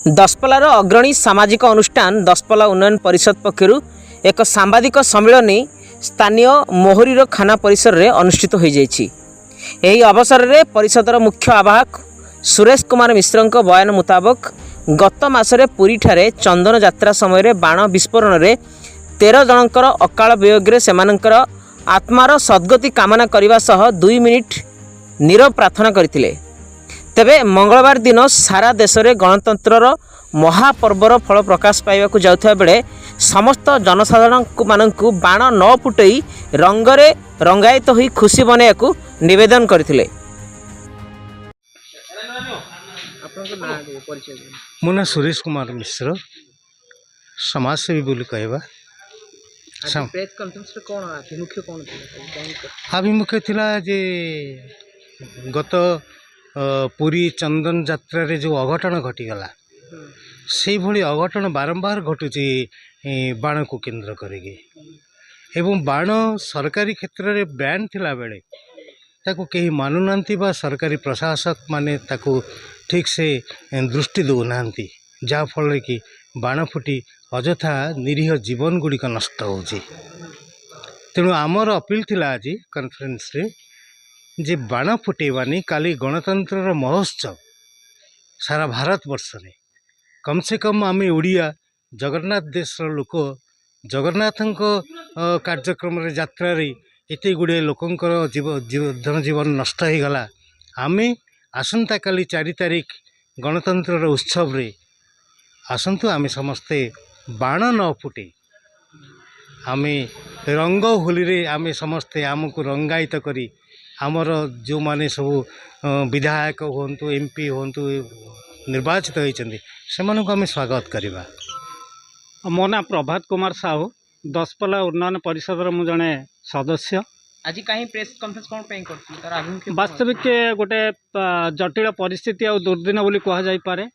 दशपल्लार अग्रणी सामाजिक अनुष्ठान दशपल्ला उन्नयन परिषद पक्षर एक सांबादिक सम्मेलन स्थानीय मोहरीर खाना परिसर में अनुष्ठित हो जाइछि। एही अवसर में परिषदर मुख्य आवाहक सुरेश कुमार मिश्र बयान मुताबक गत मासरे पुरी ठारे चंदन यात्रा समय बाण विस्फोरण में 13 जनकर अकाल वियोगे सेमानंकर आत्मार सद्गति कामना करने सह 2 मिनिट नीरव प्रार्थना करथिले। तेबे मंगलवार दिन सारा देश में गणतंत्रर महापर्वर फल प्रकाश पाइबाकु जाउथबा बेले समस्त जनसाधारण मानकु बाण न फुटई रंगरे रंगायित होई खुशी बनाइବାକୁ निवेदन करथिले। मो ना सुरेश कुमार मिश्र समाजसेवी बोली कहवा। आभिमुख्य थिला जे गत पुरी चंदन यात्रा रे जो अघटन घटीगला से भली अघटन बारंबार घटुची बाण को केंद्र करेगी एवं बाण सरकारी क्षेत्र में बैन थिला बेले ताको कहीं मानुनांती बा सरकारी प्रशासक माने ताको ठीक से दृष्टि दौनांती जहाँ फल कि बाण फुटी अजथा निरीह जीवन गुड़िक नष्ट होची। तेणु आमर अपील थिला आज कॉन्फ्रेंस रे जे बाण फुटेबानी काली गणतंत्र महोत्सव सारा भारत वर्ष रे कम से कम आम ओडिया जगन्नाथ देश लोक जगन्नाथ कार्यक्रम रे यात्रा रे एते गुड़े लोकंकर धन नष्ट हो गला। आम आसंता काली 4 तारिख गणतंत्र उत्सव रे आसंतु आम समस्ते बाण न फुटे आम रंग होली रे आम समस्ते आमको रंगायित करी आमर जो माने सब विधायक होंतु एमपी होंतु निर्वाचित होती से आम स्वागत करवा। मो ना प्रभात कुमार साहू दशपल्ला उन्नयन परिषद मु जड़े सदस्य। आज कहीं प्रेस कॉन्फ्रेंस कौन पे करथि वास्तविक गोटे जटिल परिस्थिति और दुर्दिन बोली कह जाई पारे।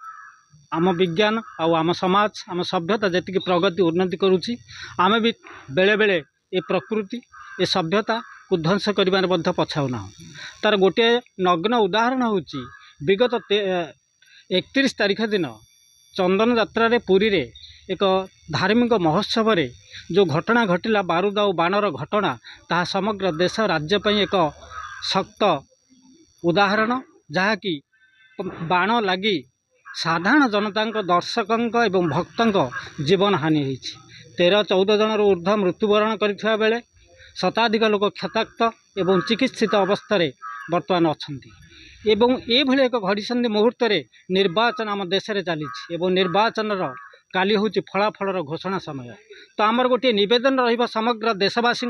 आम विज्ञान आम समाज आम सभ्यता जी प्रगति उन्नति करुच्ची आम भी बेले बेले ये प्रकृति ये सभ्यता को ध्वंस कर पछाऊना। तार गोटे नग्न उदाहरण होची विगत 31 तारीख दिन चंदन यात्रा रे पुरी रे एक धार्मिक महोत्सव रे जो घटना घटिला बारूद और बाणर घटना ताहा समग्र देश राज्य पई एक शक्त उदाहरण जहाँकि बाण लगी साधारण जनता दर्शकों एवं भक्तों जीवन हानि होती। 13-14 जन ऊर्ध्व मृत्युवरण करथिबा बेले शताधिक लोक क्षताक्त एवं चिकित्सित अवस्था बर्तमान अच्छा एवं ये भली एक घड़ीसंधि मुहूर्त निर्वाचन आम देश में चली निर्वाचन काली हूँ फलाफल घोषणा समय। तो आमर गोटे निवेदन रहिबा समग्र देशवासी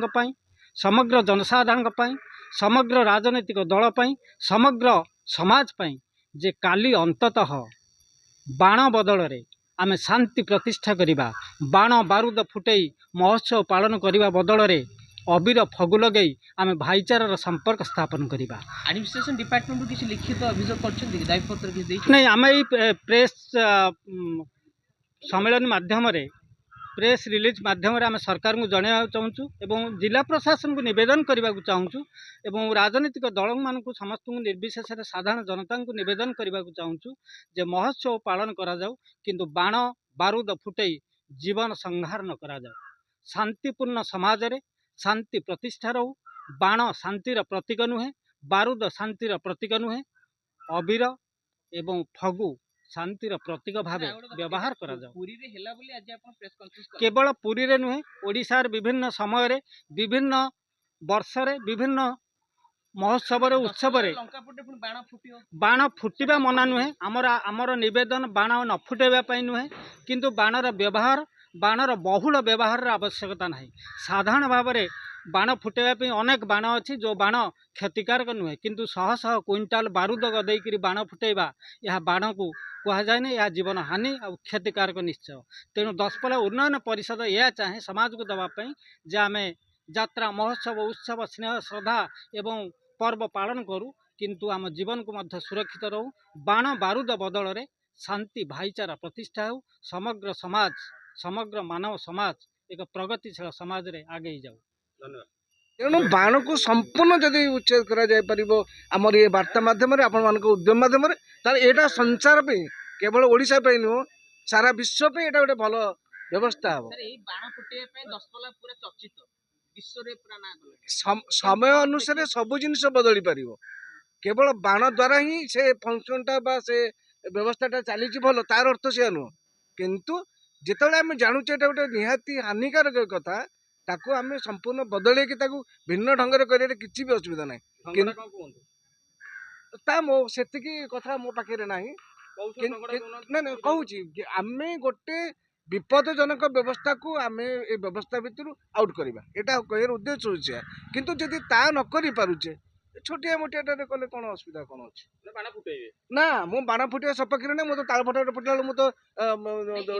समग्र जनसाधारण समग्र राजनैतिक दल समग्र समाज जे काली अंततः बाण बदल रे आम शांति प्रतिष्ठा करिबा बाण बारूद फुटई महोत्सव पालन करने बदल रे अबीर फगु लगे आम भाईचारार संपर्क स्थापन करिबा। एडमिनिस्ट्रेशन डिपार्टमेंट किसी लिखित अभियोग करछन दायपत्र किछि नहीं आम ये प्रेस सम्मेलन माध्यम प्रेस रिलीज माध्यम आम सरकार को जनाइबा चाहूँ एवं जिला प्रशासन को निवेदन करने को चाहूँ एवं राजनीतिक दल मान समस्त को निर्विशेष साधारण जनता को निवेदन करने को चाहूँ जे महोत्सव पालन करा जाऊ किंतु बाण बारूद फुटई जीवन संहार न करा जाऊ। शांतिपूर्ण समाज रे शांति प्रतिष्ठा रहू। बाण शांतिर प्रतीक नुहे बारूद शांतिर प्रतीक नुहे अबीर एवं फगु शांतिर प्रतीक भाव व्यवहार करा जाऊ। केवल पुरी रे नुहे ओडिशार विभिन्न समय रे विभिन्न वर्ष रे विभिन्न महोत्सव रे उत्सव रे बाण फुटिबा मना नुहे आमर निवेदन बाण न फुटेबा नुहे किंतु बाणर व्यवहार बाणर बहुल व्यवहार आवश्यकता नहीं। साधारण भाव में बाण फुटेबा अनेक बाण अच्छी जो बाण क्षतिकारक नुहे किंतु शह शह क्विंटाल बारूद गदेकरी बाण फुटेबा यह बाण को कहुए नहीं यह जीवन हानि और क्षतिकारक निश्चय। तेणु दशपल्ला उन्नयन परिषद यह चाहे समाज को देवाई जे आम यात्रा महोत्सव उत्सव स्नेह श्रद्धा एवं पर्व पालन करूँ किंतु आम जीवन को मध्य सुरक्षित रहू। बाण बारूद बदल रे शांति भाईचारा प्रतिष्ठा हो समग्र समाज समग्र मानव समाज एक प्रगतिशील समाज रे आगे जाऊ। धन्यवाद। तेणु बाण को संपूर्ण जदि उच्छेद करा जाय परिबो आमर ये वार्ता माध्यम रे आपण मान उद्यम माध्यम रे तार एटा संचार पे କେବଳ ଓଡ଼ିଶା ପାଇଁ ନୁହଁ ସାରା ବିଶ୍ୱ ପାଇଁ ଏଇଟା ଗୋଟେ ଭଲ ବ୍ୟବସ୍ଥା ହେବ। ସାର୍ ଏଇ ବାଣ ଫୁଟେଇବା ପାଇଁ ଦଶପଲ୍ଲା ପୁରା ଚର୍ଚ୍ଚିତ, ବିଶ୍ୱରେ ପୁରା ନାଁ କଲେଣି। ସମୟ ଅନୁସାରେ ସବୁ ଜିନିଷ ବଦଳି ପାରିବ। କେବଳ ବାଣ ଦ୍ୱାରା ହିଁ ସେ ଫଙ୍କସନଟା ବା ସେ ବ୍ୟବସ୍ଥାଟା ଚାଲିଛି ଭଲ ତାର ଅର୍ଥ ସେୟା ନୁହଁ। କିନ୍ତୁ ଯେତେବେଳେ ଆମେ ଜାଣୁଛେ ଏଇଟା ଗୋଟେ ନିହାତି ହାନିକାରକ କଥା, ତାକୁ ଆମେ ସମ୍ପୂର୍ଣ୍ଣ ବଦଳେଇକି ତାକୁ ଭିନ୍ନ ଢଙ୍ଗରେ କରିବାରେ କିଛି ବି ଅସୁବିଧା ନାହିଁ। ତା ମୋ ସେତିକି କଥା ମୋ ପାଖରେ ନାହିଁ। ନା ନା କହୁଛି ଆମେ ଗୋଟେ ବିପଦଜନକ ବ୍ୟବସ୍ଥାକୁ ଆମେ ଏ ବ୍ୟବସ୍ଥା ଭିତରୁ ଆଉଟ୍ କରିବା, ଏଇଟା କହିବାର ଉଦ୍ଦେଶ୍ୟ ହେଉଛି। କିନ୍ତୁ ଯଦି ତା ନ କରିପାରୁଛେ ଛୋଟିଆ ମୋଟିଆଟାରେ କଲେ କ'ଣ ଅସୁବିଧା କ'ଣ ଅଛି? ନା ମୁଁ ବାଣ ଫୁଟିବା ସପକ୍ଷରେ ନାହିଁ। ମୁଁ ତ ତାଳ ଫଟାରେ ଫୁଟିଲା ବେଳକୁ ମୁଁ ତ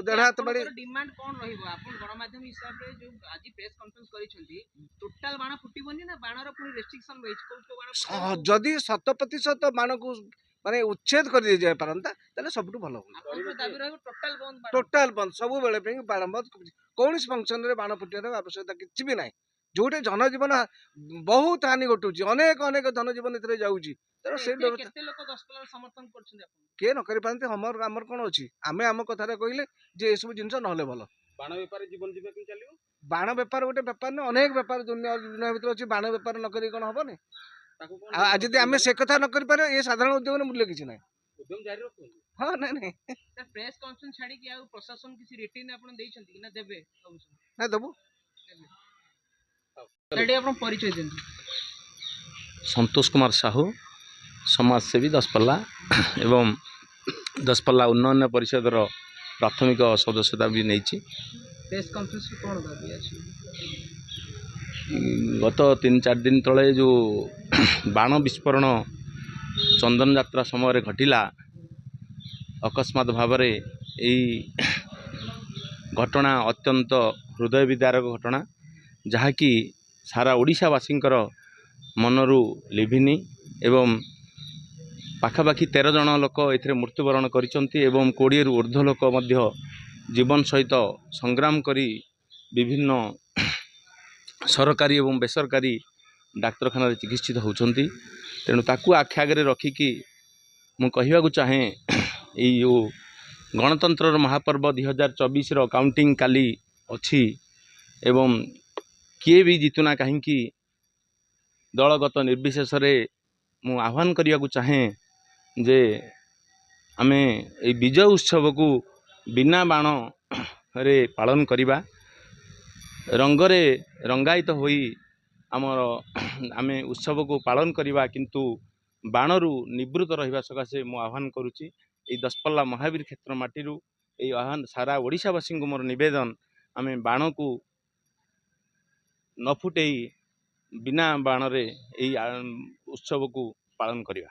ଦେଢ଼ ହାତ ବାଡ଼ି। ଡିମାଣ୍ଡ କ'ଣ ରହିବ? ଆପଣ ଗଣମାଧ୍ୟମ ହିସାବରେ ଯୋଉ ଆଜି ପ୍ରେସ୍ କନଫରେନ୍ସ କରିଛନ୍ତି, ଟୋଟାଲ ବାଣ ଫୁଟିବନି ନା ବାଣର ପୁଣି ରେଷ୍ଟ୍ରିକ୍ସନ ରହିଛି? କୋଉ କୋଉ ବାଣ ଫୁଟିବ? ଯଦି 100% ବାଣକୁ ମାନେ ଉଚ୍ଛେଦ କରିଦିଆଯାଇ ପାରନ୍ତା ତାହେଲେ ସବୁଠୁ ଭଲ ହୁଅନ୍ତା। ଆପଣଙ୍କ ଦାବି ରହିବ ଟୋଟାଲ ବନ୍ଦ ବାଣ? ଟୋଟାଲ ବନ୍ଦ, ସବୁବେଳେ ପାଇଁ ବାଣ ବନ୍ଦ। କୌଣସି ଫଙ୍କସନରେ ବାଣ ଫୁଟିବାର ଆବଶ୍ୟକତା କିଛି ବି ନାହିଁ। ଯୋଉଠି ଜନଜୀବନ ବହୁତ ହାନି ଘଟୁଛି, ଅନେକ ଅନେକ ଜନଜୀବନ ଏଥିରେ ଯାଉଛି। ତେଣୁ ସେ ବ୍ୟବସ୍ଥା କେତେ ଲୋକ ଦଶପଲ୍ଲାର ସମର୍ଥନ କରୁଛନ୍ତି ଆପଣ? କିଏ ନ କରିପାରନ୍ତି, ଆମର କ'ଣ ଅଛି? ଆମେ ଆମ କଥାରେ କହିଲେ ଯେ ଏସବୁ ଜିନିଷ ନହେଲେ ଭଲ। ବାଣ ବେପାର ଜୀବନ ଯିବା କେମିତି ଚାଲିବ? ବାଣ ବେପାର ଗୋଟେ ବେପାର ନୁହେଁ, ଅନେକ ବେପାର ଦୁନିଆ ଭିତରେ ଅଛି। ବାଣ ବେପାର ନ କରି କ'ଣ ହବନି? ଆଉ ଯଦି ଆମେ ସେ କଥା ନ କରିପାରିବା ଏ ସାଧାରଣ ଉଦ୍ୟୋଗର ମୂଲ୍ୟ କିଛି ନାହିଁ। ଉଦ୍ୟମ ଜାରି ରଖନ୍ତୁ। ହଁ ନାଇଁ ନାଇଁ ପ୍ରେସ୍ କନଫରେନ୍ସ ଛାଡିକି ଆଉ ପ୍ରଶାସନ କିଛି ରିଟିନ୍ ଆପଣ ଦେଇଛନ୍ତି କି ନା ଦେବେ? ନାଇଁ ଦେବୁ। ସେଠି ଆପଣ ପରିଚୟ ଦିଅନ୍ତୁ। ସନ୍ତୋଷ କୁମାର ସାହୁ, ସମାଜସେବୀ ଦଶପଲ୍ଲା ଏବଂ ଦଶପଲ୍ଲା ଉନ୍ନୟନ ପରିଷଦର ପ୍ରାଥମିକ ସଦସ୍ୟତା ବି ନେଇଛି। ପ୍ରେସ୍ କନଫରେନ୍ସରେ କ'ଣ ଦାବି ଅଛି? ଗତ 3-4 ଦିନ ତଳେ ଯେଉଁ ବାଣ ବିସ୍ଫୋରଣ ଚନ୍ଦନ ଯାତ୍ରା ସମୟରେ ଘଟିଲା, ଅକସ୍ମାତ୍ ଭାବରେ ଏହି ଘଟଣା ଅତ୍ୟନ୍ତ ହୃଦୟ ବିଦାରକ ଘଟଣା, ଯାହାକି ସାରା ଓଡ଼ିଶାବାସୀଙ୍କର ମନରୁ ଲିଭିନି ଏବଂ ପାଖାପାଖି 13 ଜଣ ଲୋକ ଏଥିରେ ମୃତ୍ୟୁବରଣ କରିଛନ୍ତି ଏବଂ 20ରୁ ଉର୍ଦ୍ଧ୍ୱ ଲୋକ ମଧ୍ୟ ଜୀବନ ସହିତ ସଂଗ୍ରାମ କରି ବିଭିନ୍ନ ସରକାରୀ ଏବଂ ବେସରକାରୀ ଡାକ୍ତରଖାନାରେ ଚିକିତ୍ସିତ ହେଉଛନ୍ତି। ତେଣୁ ତାକୁ ଆଖି ଆଗରେ ରଖିକି ମୁଁ କହିବାକୁ ଚାହେଁ, ଏଇ ଯେଉଁ ଗଣତନ୍ତ୍ରର ମହାପର୍ବ 2024ର କାଉଣ୍ଟିଂ କାଲି ଅଛି ଏବଂ କିଏ ବି ଜିତୁନା କାହିଁକି ଦଳଗତ ନିର୍ବିଶେଷରେ ମୁଁ ଆହ୍ୱାନ କରିବାକୁ ଚାହେଁ ଯେ ଆମେ এই ବିଜୟ ଉତ୍ସବକୁ ବିନା ବାଣରେ ପାଳନ କରିବା, ରଙ୍ଗରେ ରଙ୍ଗାୟିତ ହୋଇ ଆମେ ଉତ୍ସବକୁ ପାଳନ କରିବା, କିନ୍ତୁ ବାଣରୁ ନିବୃତ୍ତ ରହିବା ସକାଶେ ମୁଁ ଆହ୍ୱାନ କରୁଛି। এই ଦଶପଲ୍ଲା ମହାବୀର କ୍ଷେତ୍ର ମାଟିରୁ এই ଆହ୍ୱାନ ସାରା ଓଡ଼ିଶାବାସୀଙ୍କୁ ମୋର ନିବେଦନ, ଆମେ ବାଣକୁ ନ ଫୁଟେଇ ବିନା ବାଣରେ এই ଉତ୍ସବକୁ ପାଳନ କରିବା।